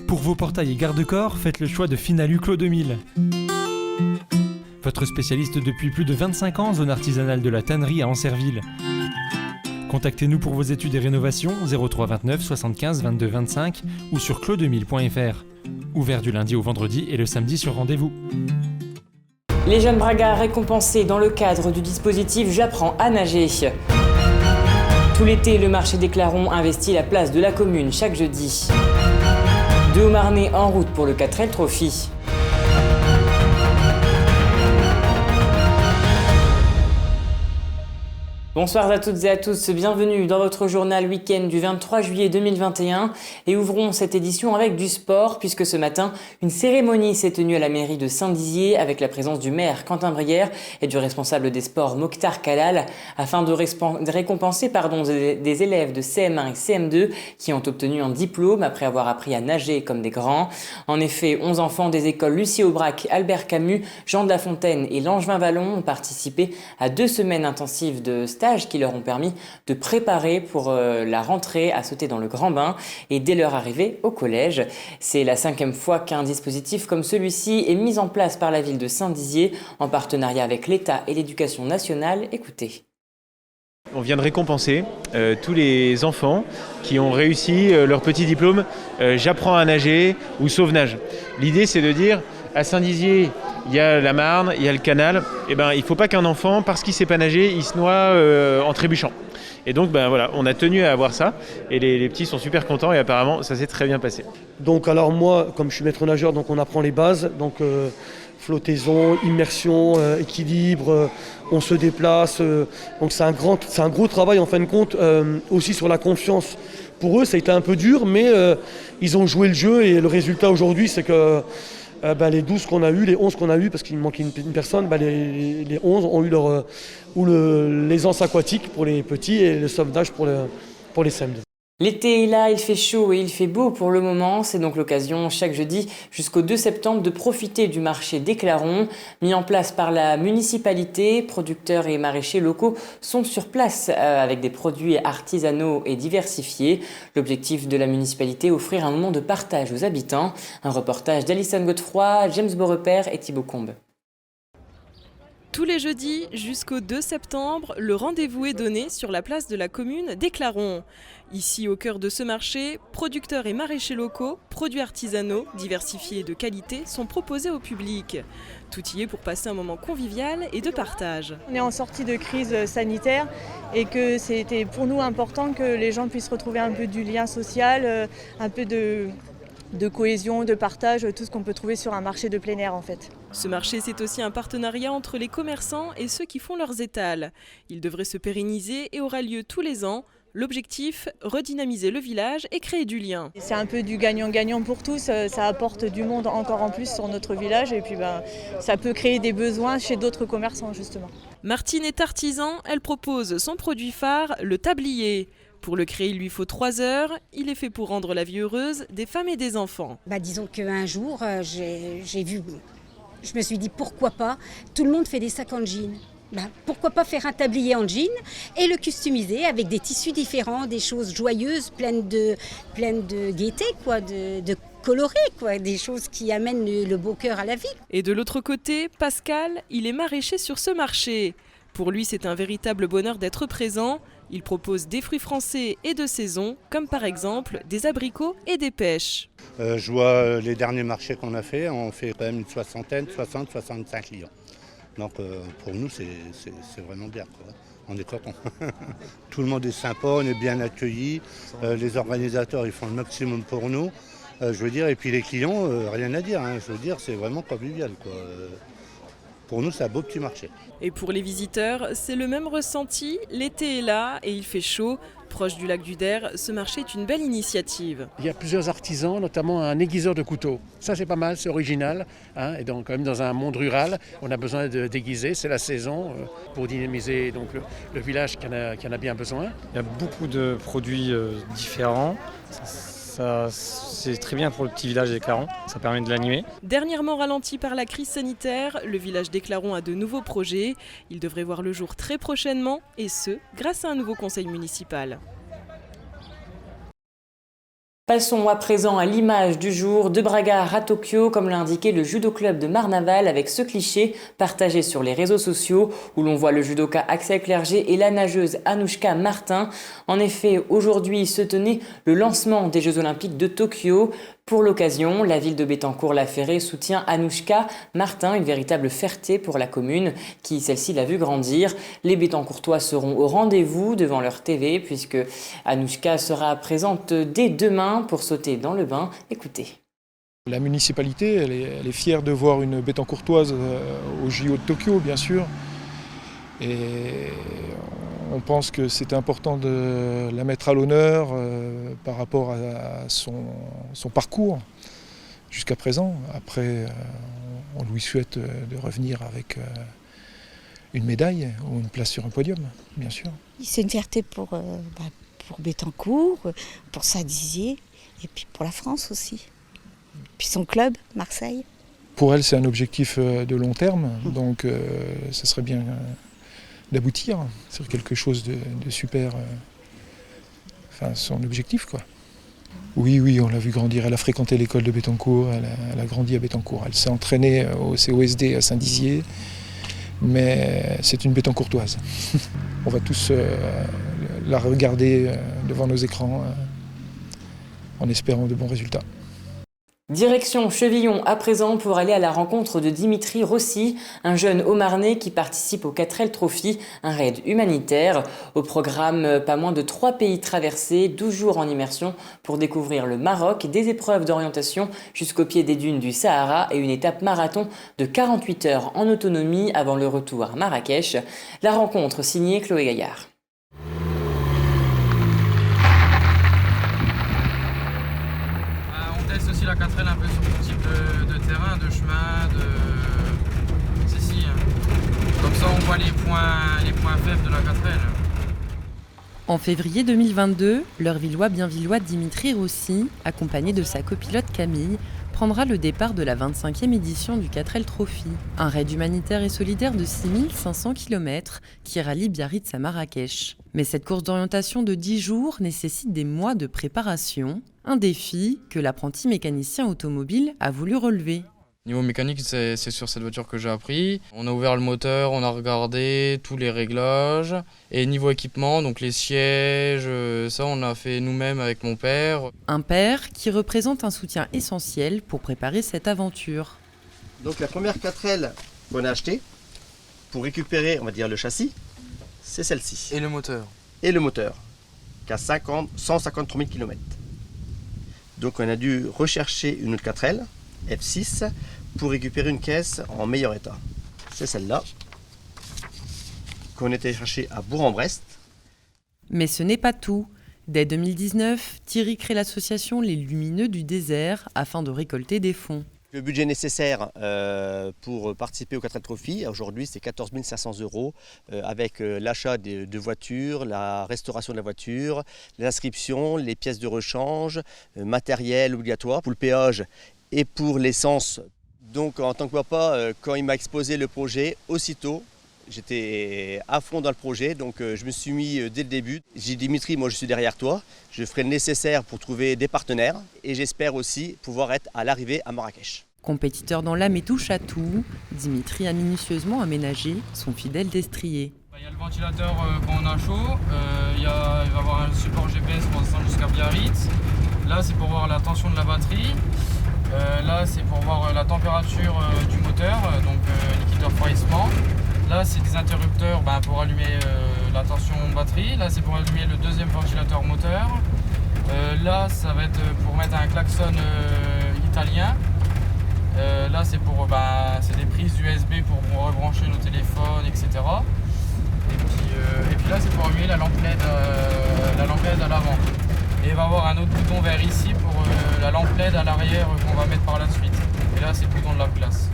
Pour vos portails et garde-corps, faites le choix de Finalu Clos 2000. Votre spécialiste depuis plus de 25 ans, zone artisanale de la tannerie à Ancerville. Contactez-nous pour vos études et rénovations 03 29 75 22 25 ou sur clos2000.fr. Ouvert du lundi au vendredi et le samedi sur rendez-vous. Les jeunes bragards récompensés dans le cadre du dispositif J'apprends à nager. Tout l'été, le marché des Clarons investit la place de la commune chaque jeudi. 2 Haut-Marnais en route pour le 4L Trophy. Bonsoir à toutes et à tous, bienvenue dans votre journal week-end du 23 juillet 2021 et ouvrons cette édition avec du sport puisque ce matin, une cérémonie s'est tenue à la mairie de Saint-Dizier avec la présence du maire Quentin Brière et du responsable des sports Mokhtar Kalal afin de récompenser des élèves de CM1 et CM2 qui ont obtenu un diplôme après avoir appris à nager comme des grands. En effet, 11 enfants des écoles Lucie Aubrac, Albert Camus, Jean de La Fontaine et Langevin Vallon ont participé à 2 semaines intensives de stage qui leur ont permis de préparer pour la rentrée à sauter dans le grand bain et dès leur arrivée au collège. C'est la 5e fois qu'un dispositif comme celui-ci est mis en place par la ville de Saint-Dizier en partenariat avec l'État et l'Éducation nationale. Écoutez. On vient de récompenser tous les enfants qui ont réussi leur petit diplôme J'apprends à nager ou sauve-nage. L'idée c'est de dire à Saint-Dizier, il y a la Marne, il y a le canal, et il ne faut pas qu'un enfant, parce qu'il ne sait pas nager, il se noie en trébuchant. Et donc voilà, on a tenu à avoir ça et les petits sont super contents et apparemment ça s'est très bien passé. Donc alors moi, comme je suis maître nageur, donc on apprend les bases, donc flottaison, immersion, équilibre, on se déplace, donc c'est un gros travail en fin de compte, aussi sur la confiance. Pour eux ça a été un peu dur, mais ils ont joué le jeu et le résultat aujourd'hui c'est que les 12 qu'on a eu, les 11 qu'on a eu, parce qu'il manquait une personne, les 11 ont eu leur l'aisance aquatique pour les petits et le sauvetage pour les CM2. L'été est là, il fait chaud et il fait beau pour le moment. C'est donc l'occasion chaque jeudi jusqu'au 2 septembre de profiter du marché des Clarons. Mis en place par la municipalité, producteurs et maraîchers locaux sont sur place avec des produits artisanaux et diversifiés. L'objectif de la municipalité est offrir un moment de partage aux habitants. Un reportage d'Alison Godefroy, James Beaurepaire et Thibaut Combe. Tous les jeudis jusqu'au 2 septembre, le rendez-vous est donné sur la place de la commune des Clarons. Ici, au cœur de ce marché, producteurs et maraîchers locaux, produits artisanaux, diversifiés et de qualité sont proposés au public. Tout y est pour passer un moment convivial et de partage. On est en sortie de crise sanitaire et que c'était pour nous important que les gens puissent retrouver un peu du lien social, un peu de cohésion, de partage, tout ce qu'on peut trouver sur un marché de plein air en fait. Ce marché, c'est aussi un partenariat entre les commerçants et ceux qui font leurs étals. Il devrait se pérenniser et aura lieu tous les ans. L'objectif, redynamiser le village et créer du lien. C'est un peu du gagnant-gagnant pour tous, ça apporte du monde encore en plus sur notre village et puis ça peut créer des besoins chez d'autres commerçants justement. Martine est artisan, elle propose son produit phare, le tablier. Pour le créer, il lui faut 3 heures. Il est fait pour rendre la vie heureuse des femmes et des enfants. Disons qu'un jour, j'ai vu, je me suis dit pourquoi pas, tout le monde fait des sacs en jean. Pourquoi pas faire un tablier en jean et le customiser avec des tissus différents, des choses joyeuses, pleines de gaieté, de coloré, des choses qui amènent le beau cœur à la vie. Et de l'autre côté, Pascal, il est maraîcher sur ce marché. Pour lui, c'est un véritable bonheur d'être présent. Il propose des fruits français et de saison, comme par exemple des abricots et des pêches. Je vois les derniers marchés qu'on a fait, on fait quand même une 60-65 clients. Donc pour nous, c'est vraiment bien, quoi. On est contents. Tout le monde est sympa, on est bien accueillis. Les organisateurs, ils font le maximum pour nous. Et puis les clients, rien à dire. C'est vraiment convivial, quoi. Pour nous, c'est un beau petit marché. Et pour les visiteurs, c'est le même ressenti. L'été est là et il fait chaud. Proche du lac du Der, ce marché est une belle initiative. Il y a plusieurs artisans, notamment un aiguiseur de couteaux. Ça, c'est pas mal, c'est original. Et donc, quand même, dans un monde rural, on a besoin de déguiser. C'est la saison pour dynamiser donc, le village qui en a bien besoin. Il y a beaucoup de produits différents. C'est très bien pour le petit village des Clarons, ça permet de l'animer. Dernièrement ralenti par la crise sanitaire, le village des Clarons a de nouveaux projets. Il devrait voir le jour très prochainement, et ce, grâce à un nouveau conseil municipal. Passons à présent à l'image du jour, de Braga à Tokyo, comme l'a indiqué le judo club de Marnaval, avec ce cliché partagé sur les réseaux sociaux où l'on voit le judoka Axel Clerget et la nageuse Anouchka Martin. En effet, aujourd'hui se tenait le lancement des Jeux Olympiques de Tokyo. Pour l'occasion, la ville de Bettencourt-la-Ferrée soutient Anouchka Martin, une véritable fierté pour la commune qui, celle-ci, l'a vu grandir. Les Bettencourtois seront au rendez-vous devant leur TV puisque Anouchka sera présente dès demain pour sauter dans le bain. Écoutez. La municipalité, elle est fière de voir une Bettencourtoise au JO de Tokyo, bien sûr. Et on pense que c'est important de la mettre à l'honneur par rapport à son parcours jusqu'à présent. Après, on lui souhaite de revenir avec une médaille ou une place sur un podium, bien sûr. C'est une fierté pour Bettencourt, pour Saint-Dizier et puis pour la France aussi. Puis son club, Marseille. Pour elle, c'est un objectif de long terme, donc ça serait bien d'aboutir sur quelque chose de super, son objectif, quoi. Oui, on l'a vu grandir, elle a fréquenté l'école de Bettencourt, elle a grandi à Bettencourt, elle s'est entraînée au COSD à Saint-Dizier, mais c'est une Bettencourtoise. On va tous la regarder devant nos écrans en espérant de bons résultats. Direction Chevillon à présent pour aller à la rencontre de Dimitri Rossi, un jeune Haut-Marnais qui participe au 4L Trophy, un raid humanitaire. Au programme, pas moins de 3 pays traversés, 12 jours en immersion pour découvrir le Maroc, des épreuves d'orientation jusqu'au pied des dunes du Sahara et une étape marathon de 48 heures en autonomie avant le retour à Marrakech. La rencontre signée Chloé Gaillard. Aussi la 4L un peu sur tout type de terrain, de chemin, Comme ça on voit les points faibles de la 4L. En février 2022, l'Eurvillois bienvillois Dimitri Rossi, accompagné de sa copilote Camille, prendra le départ de la 25e édition du 4L Trophy, un raid humanitaire et solidaire de 6500 km qui rallie Biarritz à Marrakech. Mais cette course d'orientation de 10 jours nécessite des mois de préparation, un défi que l'apprenti mécanicien automobile a voulu relever. Niveau mécanique, c'est sur cette voiture que j'ai appris. On a ouvert le moteur, on a regardé tous les réglages. Et niveau équipement, donc les sièges, ça on a fait nous-mêmes avec mon père. Un père qui représente un soutien essentiel pour préparer cette aventure. Donc la première 4L qu'on a achetée, pour récupérer, on va dire, le châssis, c'est celle-ci. Et le moteur. Et le moteur, qui a 153 000 km. Donc on a dû rechercher une autre 4L, F6, pour récupérer une caisse en meilleur état. C'est celle-là, qu'on était chercher à Bourg-en-Brest. Mais ce n'est pas tout. Dès 2019, Thierry crée l'association Les Lumineux du Désert afin de récolter des fonds. Le budget nécessaire pour participer au 4L Trophy, aujourd'hui, c'est 14 500 € avec l'achat de voitures, la restauration de la voiture, les inscriptions, les pièces de rechange, matériel obligatoire pour le péage et pour l'essence. Donc en tant que papa, quand il m'a exposé le projet, aussitôt, j'étais à fond dans le projet, donc je me suis mis dès le début. J'ai dit Dimitri, moi je suis derrière toi, je ferai le nécessaire pour trouver des partenaires et j'espère aussi pouvoir être à l'arrivée à Marrakech. Compétiteur dans l'âme et touche à tout, Dimitri a minutieusement aménagé son fidèle destrier. Il y a le ventilateur quand on a chaud, il va y avoir un support GPS pour descendre jusqu'à Biarritz. Là c'est pour voir la tension de la batterie. Là c'est pour voir la température du moteur, donc liquide de refroidissement. Là c'est des interrupteurs pour allumer la tension batterie. Là c'est pour allumer le deuxième ventilateur moteur. Là ça va être pour mettre un klaxon italien. Là c'est pour c'est des prises USB pour rebrancher nos téléphones, etc. Et puis là c'est pour allumer la lampe LED à l'avant. Et il va y avoir un autre bouton vert ici pour la lampe LED à l'arrière qu'on va mettre par la suite. Et là c'est le bouton de la place.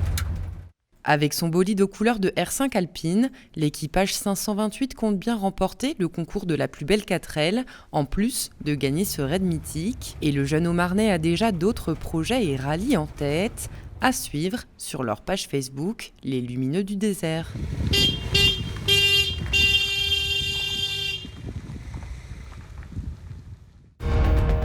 Avec son bolide aux couleurs de R5 Alpine, l'équipage 528 compte bien remporter le concours de la plus belle 4L, en plus de gagner ce raid mythique. Et le jeune Haut-Marnais a déjà d'autres projets et rallyes en tête, à suivre sur leur page Facebook, Les Lumineux du Désert.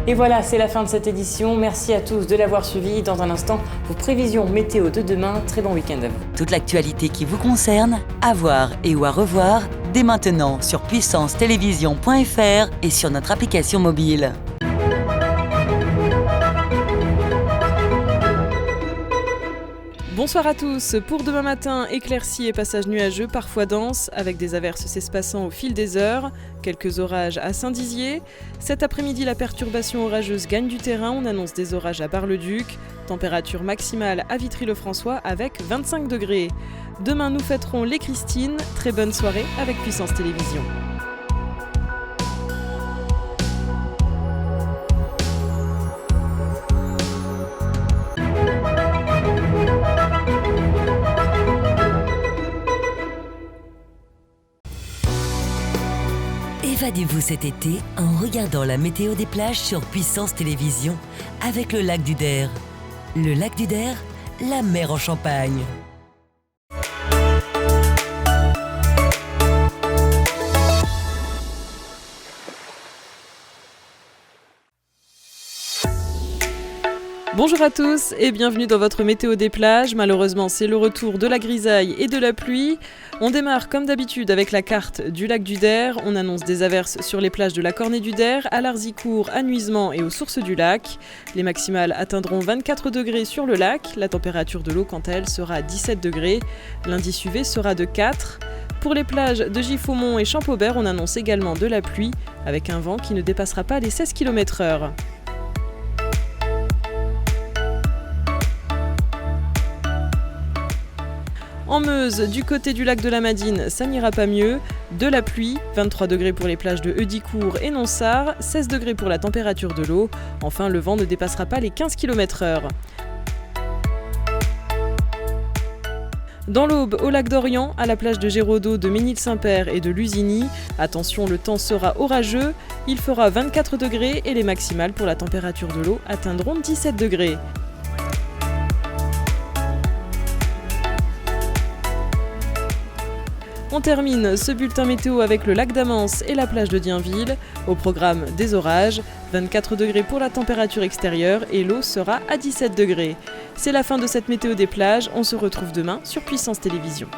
Et voilà, c'est la fin de cette édition. Merci à tous de l'avoir suivi. Dans un instant, vos prévisions météo de demain. Très bon week-end à vous. Toute l'actualité qui vous concerne, à voir et ou à revoir, dès maintenant sur puissancetélévision.fr et sur notre application mobile. Bonsoir à tous. Pour demain matin, éclaircies et passages nuageux, parfois denses, avec des averses s'espaçant au fil des heures. Quelques orages à Saint-Dizier. Cet après-midi, la perturbation orageuse gagne du terrain. On annonce des orages à Bar-le-Duc. Température maximale à Vitry-le-François avec 25 degrés. Demain, nous fêterons les Christines. Très bonne soirée avec Puissance Télévision. Évadez-vous cet été en regardant la météo des plages sur Puissance Télévision avec le lac du Der. Le lac du Der, la mer en Champagne. Bonjour à tous et bienvenue dans votre météo des plages. Malheureusement, c'est le retour de la grisaille et de la pluie. On démarre comme d'habitude avec la carte du lac du Der. On annonce des averses sur les plages de la Cornée du Der, à l'Arzicourt, à Nuisement et aux sources du lac. Les maximales atteindront 24 degrés sur le lac. La température de l'eau, quant à elle, sera à 17 degrés. L'indice UV sera de 4. Pour les plages de Giffaumont et Champaubert, on annonce également de la pluie, avec un vent qui ne dépassera pas les 16 km/h. En Meuse, du côté du lac de la Madine, ça n'ira pas mieux. De la pluie, 23 degrés pour les plages de Heudicourt et Nonsard, 16 degrés pour la température de l'eau. Enfin, le vent ne dépassera pas les 15 km/h. Dans l'Aube, au lac d'Orient, à la plage de Géraudot, de Ménil-Saint-Père et de Lusigny, attention, le temps sera orageux. Il fera 24 degrés et les maximales pour la température de l'eau atteindront 17 degrés. On termine ce bulletin météo avec le lac d'Amance et la plage de Dienville. Au programme des orages, 24 degrés pour la température extérieure et l'eau sera à 17 degrés. C'est la fin de cette météo des plages, on se retrouve demain sur Puissance Télévision.